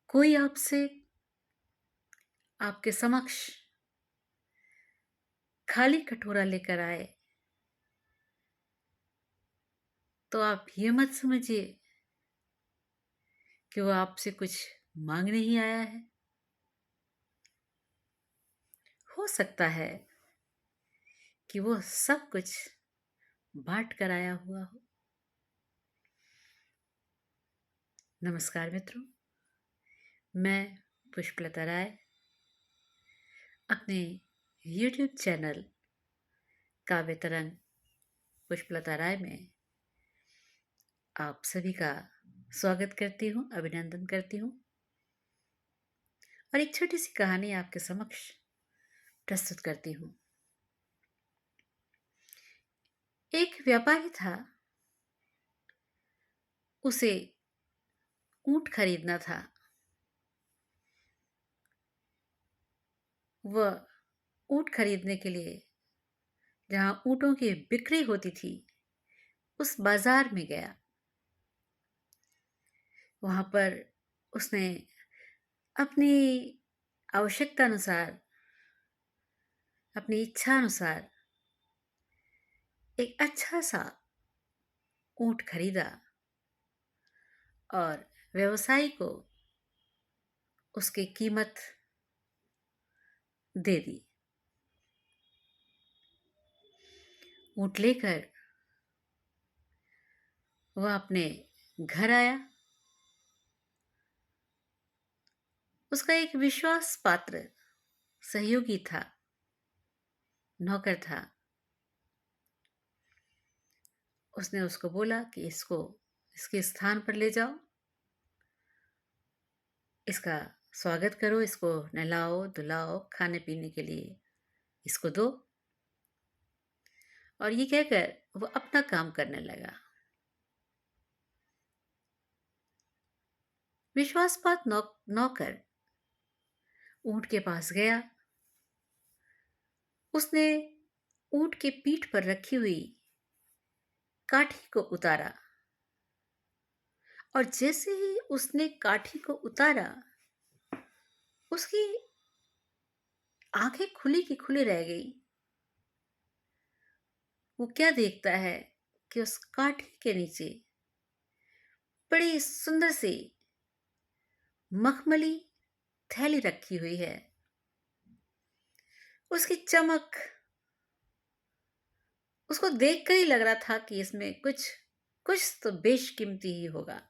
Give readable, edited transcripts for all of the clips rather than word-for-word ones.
कोई आपसे आपके समक्ष खाली कटोरा लेकर आए, तो आप ये मत समझिए कि वो आपसे कुछ माँगने ही आया है। हो सकता है कि वो सब कुछ बाँट कर आया हुआ हो। नमस्कार मित्रों, मैं पुष्पलता राय अपने यूट्यूब चैनल काव्य तरंग पुष्पलता राय में आप सभी का स्वागत करती हूँ, अभिनंदन करती हूँ और एक छोटी-सी कहानी आपके समक्ष प्रस्तुत करती हूँ। एक व्यापारी था, उसे ऊँट खरीदना था। वह ऊँट खरीदने के लिए जहाँ ऊँटों की बिक्री होती थी, उस बाज़ार में गया। वहाँ पर उसने अपनी आवश्यकतानुसार, अपनी इच्छानुसार एक अच्छा-सा ऊँट खरीदा और व्यवसायी को उसकी कीमत दे दी। ऊँट लेकर वह अपने घर आया। उसका एक विश्वास पात्र सहयोगी था, नौकर था। उसने उसको बोला कि इसको इसके स्थान पर ले जाओ, इसका स्वागत करो, इसको नहलाओ, धुलाओ, खाने-पीने के लिए इसको दो। और ये कहकर वो अपना काम करने लगा। विश्वासपात नौकर ऊँट के पास गया। उसने ऊँट के पीठ पर रखी हुई काठी को उतारा और जैसे ही उसने काठी को उतारा, उसकी आंखें खुली की खुली रह गई। वो क्या देखता है कि उस काठी के नीचे बड़ी सुंदर सी मखमली थैली रखी हुई है। उसकी चमक उसको देखकर ही लग रहा था कि इसमें कुछ कुछ तो बेशकीमती ही होगा।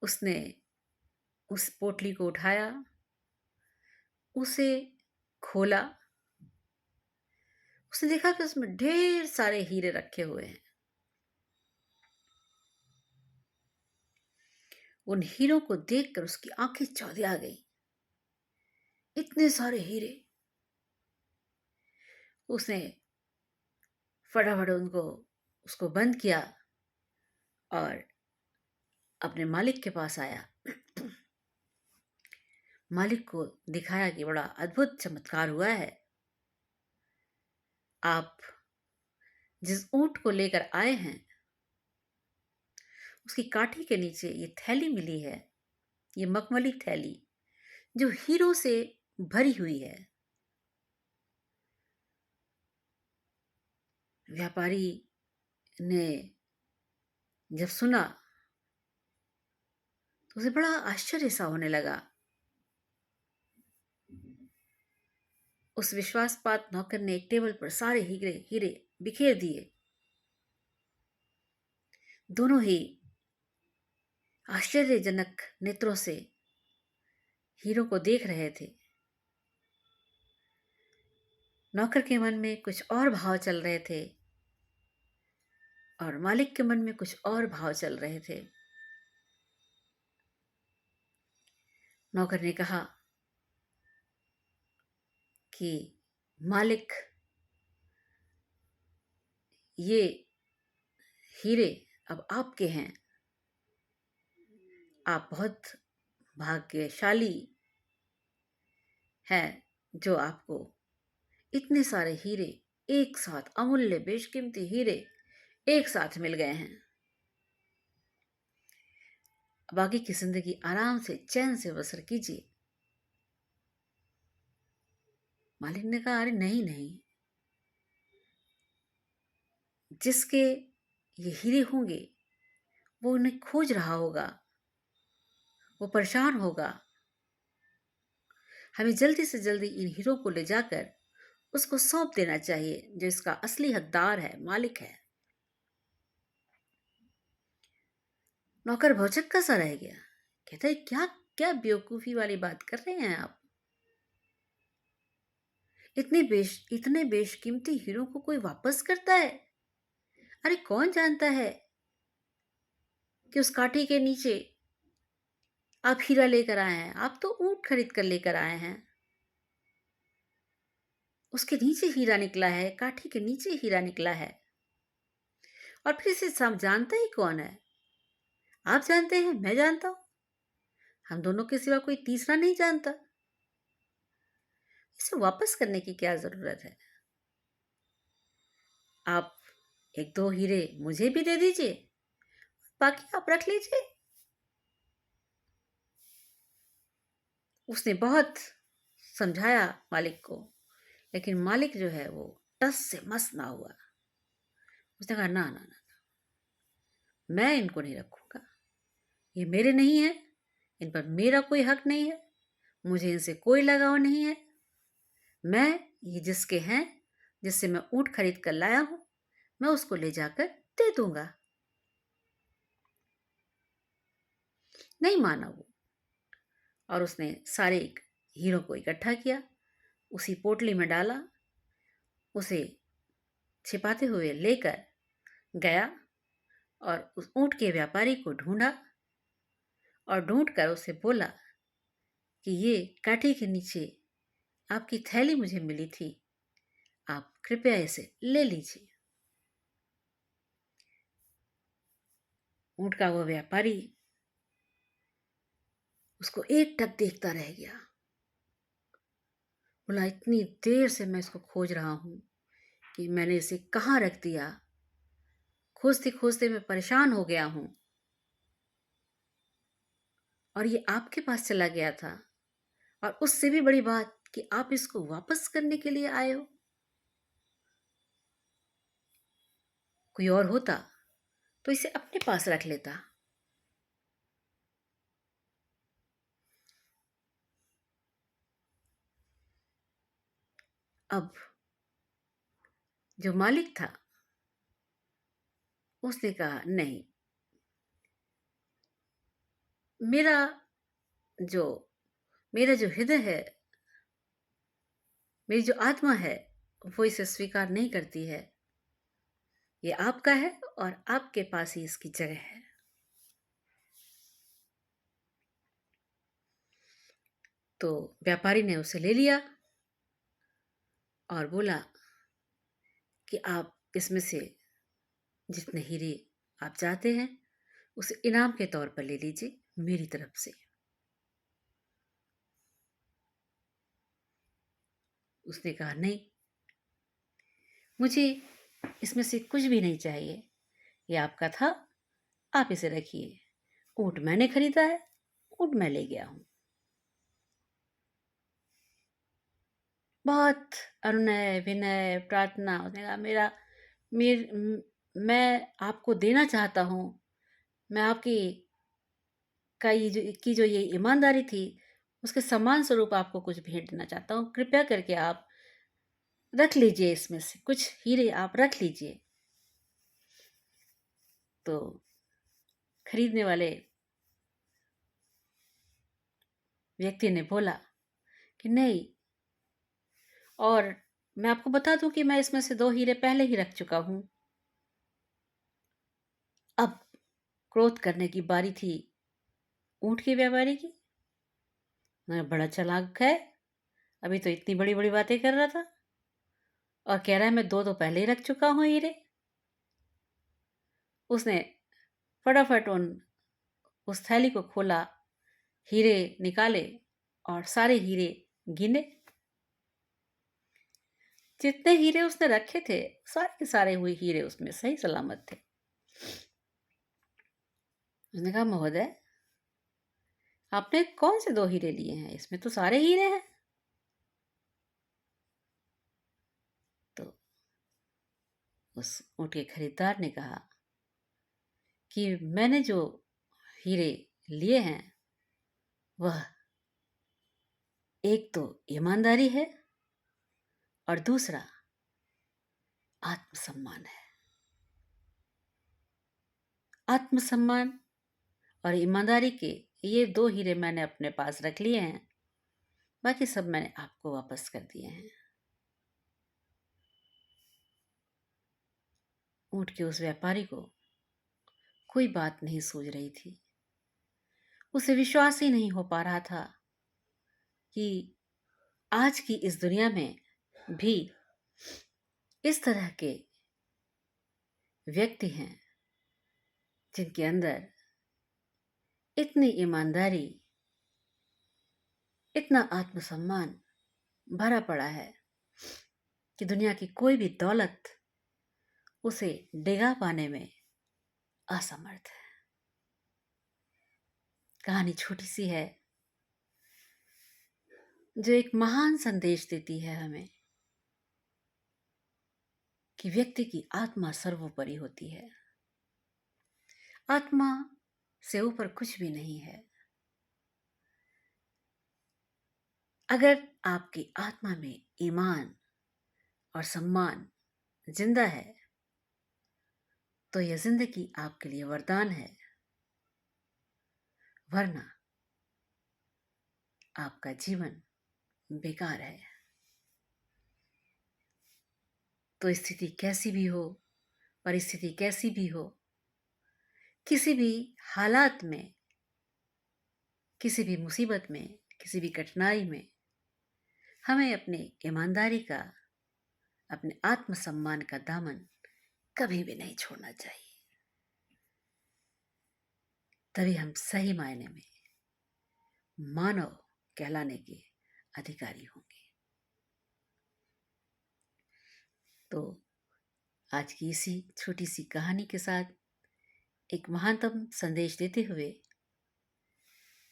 उसने उस पोटली को उठाया, उसे खोला। उसने देखा कि उसमें ढेर सारे हीरे रखे हुए हैं। उन हीरों को देखकर उसकी आंखें चौंधिया गई। इतने सारे हीरे! उसने फटाफट उसको बंद किया और अपने मालिक के पास आया। मालिक को दिखाया कि बड़ा अद्भुत चमत्कार हुआ है। आप जिस ऊँट को लेकर आए हैं, उसकी काठी के नीचे ये थैली मिली है, ये मखमली थैली जो हीरों से भरी हुई है। व्यापारी ने जब सुना तो उसे बड़ा आश्चर्य सा होने लगा। उस विश्वासपात नौकर ने एक टेबल पर सारे हीरे हीरे बिखेर दिए। दोनों ही आश्चर्यजनक नेत्रों से हीरों को देख रहे थे। नौकर के मन में कुछ और भाव चल रहे थे और मालिक के मन में कुछ और भाव चल रहे थे। नौकर ने कहा कि मालिक, ये हीरे अब आपके हैं। आप बहुत भाग्यशाली हैं जो आपको इतने सारे हीरे एक साथ, अमूल्य बेशकीमती हीरे एक साथ मिल गए हैं। बाकी की जिंदगी आराम से चैन से बसर कीजिए। मालिक ने कहा, अरे नहीं नहीं, जिसके ये हीरे होंगे वो उन्हें खोज रहा होगा, वो परेशान होगा। हमें जल्दी से जल्दी इन हीरो को ले जाकर उसको सौंप देना चाहिए, जो इसका असली हकदार है, मालिक है। नौकर भौचक्का सा रह गया। कहता है, क्या क्या बेवकूफी वाली बात कर रहे हैं आप? इतने बेशकीमती हीरो को कोई वापस करता है? अरे कौन जानता है कि उस काठी के नीचे आप हीरा लेकर आए हैं? आप तो ऊंट खरीद कर लेकर आए हैं। उसके नीचे हीरा निकला है, काठी के नीचे हीरा निकला है। और फिर इसे सब जानता ही कौन है? आप जानते हैं, मैं जानता हूं। हम दोनों के सिवा कोई तीसरा नहीं जानता। इसे वापस करने की क्या जरूरत है? आप एक दो हीरे मुझे भी दे दीजिए, बाकी आप रख लीजिए। उसने बहुत समझाया मालिक को, लेकिन मालिक जो है वो टस से मस ना हुआ। उसने कहा, ना ना ना, मैं इनको नहीं रखूंगा। ये मेरे नहीं है, इन पर मेरा कोई हक नहीं है, मुझे इनसे कोई लगाव नहीं है। मैं ये जिसके हैं, जिससे मैं ऊंट खरीद कर लाया हूं, मैं उसको ले जाकर दे दूंगा। नहीं माना वो, और उसने सारे हीरो को इकट्ठा किया, उसी पोटली में डाला, उसे छिपाते हुए लेकर गया और उस ऊंट के व्यापारी को ढूंढा और ढूंढकर उसे बोला कि ये काठी के नीचे आपकी थैली मुझे मिली थी, आप कृपया इसे ले लीजिए। ऊंट का वो व्यापारी उसको एकटक देखता रह गया। बोला, इतनी देर से मैं इसको खोज रहा हूं कि मैंने इसे कहाँ रख दिया। खोजते खोजते मैं परेशान हो गया हूं, और ये आपके पास चला गया था। और उससे भी बड़ी बात कि आप इसको वापस करने के लिए आए हो। कोई और होता तो इसे अपने पास रख लेता। अब जो मालिक था उसने कहा, नहीं, मेरा जो मेरा जो हृदय है, मेरी जो आत्मा है, वो इसे स्वीकार नहीं करती है। ये आपका है और आपके पास ही इसकी जगह है। तो व्यापारी ने उसे ले लिया और बोला कि आप इसमें से जितने हीरे आप चाहते हैं उसे इनाम के तौर पर ले लीजिए मेरी तरफ से। उसने कहा, नहीं, मुझे इसमें से कुछ भी नहीं चाहिए। ये आपका था, आप इसे रखिए। ऊंट मैंने खरीदा है, ऊंट मैं ले गया हूं। बहुत अनुनय विनय प्रार्थना, उसने कहा, मैं आपको देना चाहता हूं। मैं आपकी जो ये ईमानदारी थी, उसके सम्मान स्वरूप आपको कुछ भेंट देना चाहता हूं। कृपया करके आप रख लीजिए, इसमें से कुछ हीरे आप रख लीजिए। तो खरीदने वाले व्यक्ति ने बोला कि नहीं, और मैं आपको बता दूं कि मैं इसमें से 2 हीरे पहले ही रख चुका हूं। अब क्रोध करने की बारी थी ऊंट के व्यापारी की। बड़ा चालाक है, अभी तो इतनी बड़ी बड़ी बातें कर रहा था और कह रहा है मैं 2 तो पहले ही रख चुका हूं हीरे। उसने फटाफट उस थैली को खोला, हीरे निकाले और सारे हीरे गिने। जितने हीरे उसने रखे थे, सारे के सारे हुए हीरे उसमें सही सलामत थे। उसने कहा, महोदय, आपने कौन से 2 हीरे लिए हैं? इसमें तो सारे हीरे हैं। तो उस ऊँट के खरीदार ने कहा कि मैंने जो हीरे लिए हैं, वह एक तो ईमानदारी है और दूसरा आत्मसम्मान है। आत्मसम्मान और ईमानदारी के ये 2 हीरे मैंने अपने पास रख लिए हैं, बाकी सब मैंने आपको वापस कर दिए हैं। ऊँट के उस व्यापारी को कोई बात नहीं सूझ रही थी। उसे विश्वास ही नहीं हो पा रहा था कि आज की इस दुनिया में भी इस तरह के व्यक्ति हैं जिनके अंदर इतनी ईमानदारी, इतना आत्मसम्मान भरा पड़ा है कि दुनिया की कोई भी दौलत उसे डिगा पाने में असमर्थ है। कहानी छोटी सी है जो एक महान संदेश देती है हमें कि व्यक्ति की आत्मा सर्वोपरि होती है। आत्मा से ऊपर कुछ भी नहीं है। अगर आपकी आत्मा में ईमान और सम्मान जिंदा है तो यह जिंदगी आपके लिए वरदान है, वरना आपका जीवन बेकार है। तो स्थिति कैसी भी हो, परिस्थिति कैसी भी हो, किसी भी हालात में, किसी भी मुसीबत में, किसी भी कठिनाई में हमें अपनी ईमानदारी का, अपने आत्मसम्मान का दामन कभी भी नहीं छोड़ना चाहिए। तभी हम सही मायने में मानव कहलाने के अधिकारी होंगे। तो आज की इसी छोटी सी कहानी के साथ एक महानतम संदेश देते हुए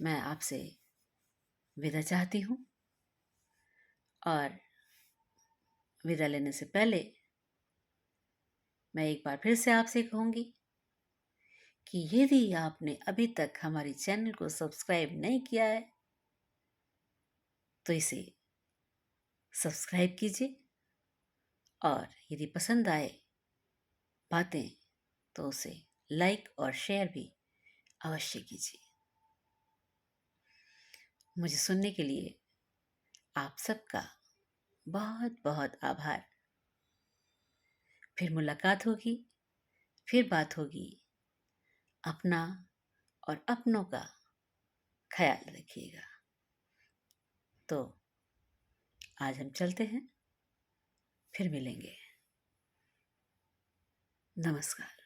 मैं आपसे विदा चाहती हूँ। और विदा लेने से पहले मैं एक बार फिर से आपसे कहूँगी कि यदि आपने अभी तक हमारे चैनल को सब्सक्राइब नहीं किया है तो इसे सब्सक्राइब कीजिए, और यदि पसंद आए बातें तो उसे लाइक और शेयर भी अवश्य कीजिए। मुझे सुनने के लिए आप सबका बहुत बहुत आभार। फिर मुलाकात होगी, फिर बात होगी। अपना और अपनों का ख्याल रखिएगा। तो आज हम चलते हैं, फिर मिलेंगे। नमस्कार।